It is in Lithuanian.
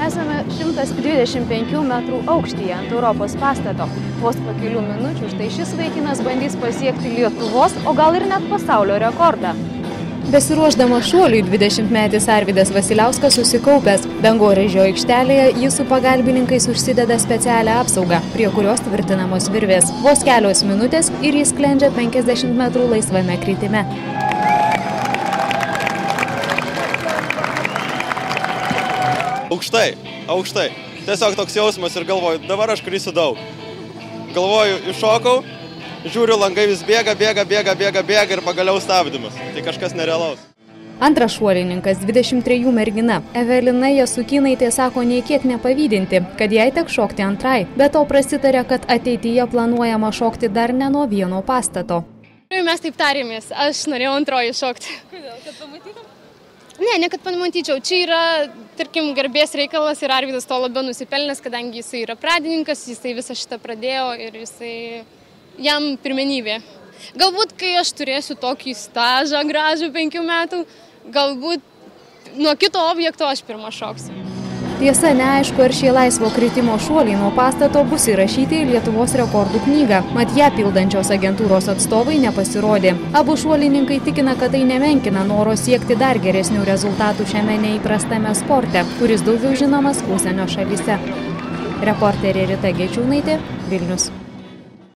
Esame 125 metrų aukštyje ant Europos pastato. Vos po kelių minučių štai šis vaikinas bandys pasiekti Lietuvos, o gal ir net pasaulio rekordą. Besiruošdama šuoliui 20-metis Arvydas Vasiliauskas susikaupęs. Dangoraižio aikštelėje jis su pagalbininkais užsideda specialią apsaugą, prie kurios tvirtinamos virvės. Vos kelios minutės ir jis sklendžia 50 metrų laisvame kritime. Aukštai. Tiesiog toks jausmas ir galvoju, dabar aš krisiu daug. Galvoju, iššokau, žiūriu, langai vis bėga ir pagaliau stabdymas. Tai kažkas nerealaus. Antras šuolininkas, 23 mergina. Evelina Jasukynaitė sako nei kiek nepavydinti, kad jai tek šokti antrai. Be to prasitarė, kad ateityje planuojama šokti dar ne nuo vieno pastato. Mes taip tarėmės, aš norėjau antroji šokti. Kodėl? Kad pamatytum? Ne, kad pamatyčiau. Čia yra, tarkim, garbės reikalas ir Arvydas to labiau nusipelnęs, kadangi jisai yra pradininkas, jisai visą šitą pradėjo ir jam pirmenybė. Galbūt, kai aš turėsiu tokį stažą gražų 5 metų, galbūt nuo kito objekto aš pirmą šoksiu. Tiesa, neaišku, ar šie laisvo kritimo šuoliai nuo pastato bus įrašyti į Lietuvos rekordų knygą. Mat ją pildančios agentūros atstovai nepasirodė. Abu šuolininkai tikina, kad tai nemenkina noro siekti dar geresnių rezultatų šiame neįprastame sporte, kuris daugiau žinomas užsienio šalyse. Reporterė Rita Gečiūnaitė, Vilnius.